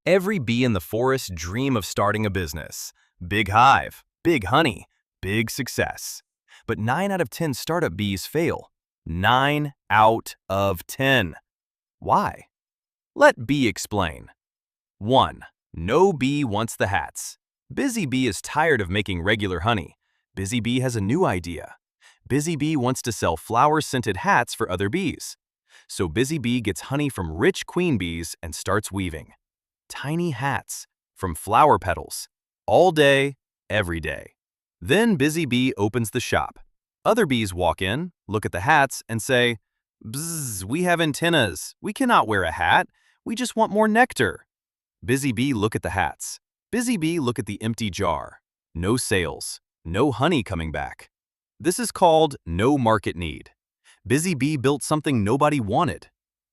Every bee in the forest dream of starting a business. Big hive, big honey, big success. But 9 out of 10 startup bees fail. 9 out of 10. Why? Let B explain. 1. No bee wants the hats. Busy bee is tired of making regular honey. Busy bee has a new idea. Busy bee wants to sell flower-scented hats for other bees. So Busy bee gets honey from rich queen bees and starts weaving. Tiny hats from flower petals, all day, every day. Then Busy bee opens the shop. Other bees walk in, look at the hats, and say, "Bzzz, we have antennas. We cannot wear a hat. We just want more nectar." Busy bee look at the hats. Busy bee look at the empty jar. No sales, no honey coming back. This is called no market need. Busy bee built something nobody wanted.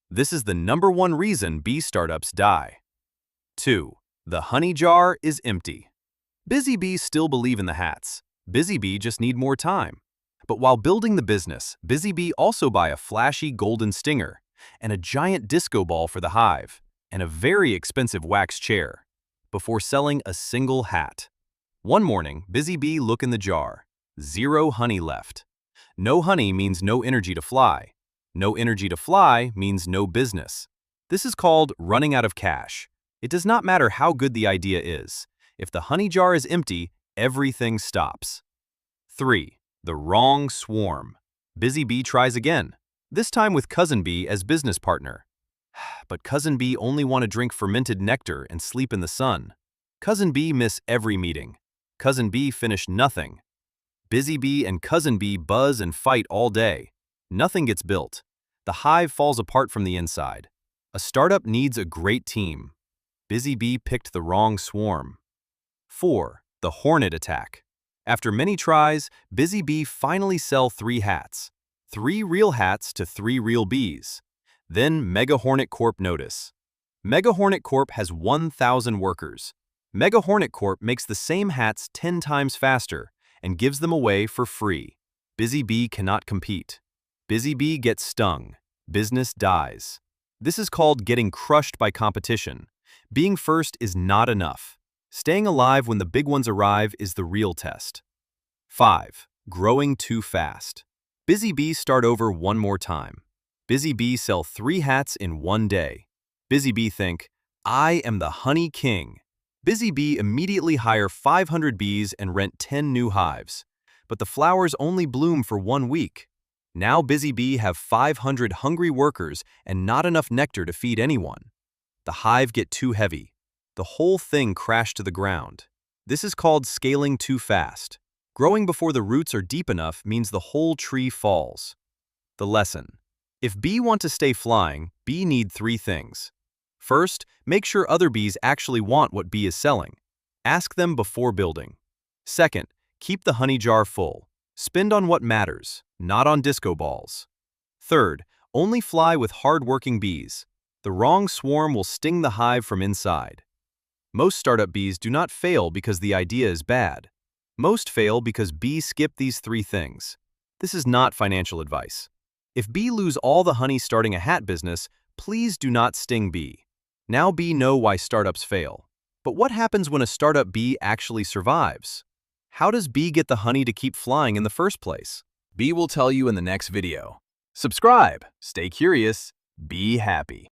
This is the #1 reason bee startups die. 2. The honey jar is empty. Busy bees still believe in the hats. Busy bee just need more time. But while building the business, Busy bee also buy a flashy golden stinger, and a giant disco ball for the hive, and a very expensive wax chair, before selling a single hat. One morning, Busy bee look in the jar. 0 honey left. No honey means no energy to fly. No energy to fly means no business. This is called running out of cash. It does not matter how good the idea is. If the honey jar is empty, everything stops. 3. The wrong swarm. Busy bee tries again, this time with cousin bee as business partner. But cousin bee only want to drink fermented nectar and sleep in the sun. Cousin bee miss every meeting. Cousin bee finish nothing. Busy bee and cousin bee buzz and fight all day. Nothing gets built. The hive falls apart from the inside. A startup needs a great team. Busy bee picked the wrong swarm. 4. The hornet attack. After many tries, Busy bee finally sell 3 hats. 3 real hats to 3 real bees. Then Mega Hornet Corp notice. Mega Hornet Corp has 1,000 workers. Mega Hornet Corp makes the same hats 10 times faster and gives them away for free. Busy bee cannot compete. Busy bee gets stung. Business dies. This is called getting crushed by competition. Being first is not enough. Staying alive when the big ones arrive is the real test. 5. Growing too fast. Busy bee start over one more time. Busy bee sell 3 hats in one day. Busy bee think, I am the honey king. Busy bee immediately hire 500 bees and rent 10 new hives. But the flowers only bloom for 1 week. Now Busy bee have 500 hungry workers and not enough nectar to feed anyone. The hive get too heavy. The whole thing crashed to the ground. This is called scaling too fast. Growing before the roots are deep enough means the whole tree falls. The lesson. If bee want to stay flying, bee need 3 things. First, make sure other bees actually want what bee is selling. Ask them before building. Second, keep the honey jar full. Spend on what matters, not on disco balls. Third, only fly with hard-working bees. The wrong swarm will sting the hive from inside. Most startup bees do not fail because the idea is bad. Most fail because bees skip these 3 things. This is not financial advice. If bee lose all the honey starting a hat business, please do not sting bee. Now bee know why startups fail. But what happens when a startup bee actually survives? How does bee get the honey to keep flying in the first place? Bee will tell you in the next video. Subscribe, stay curious, be happy.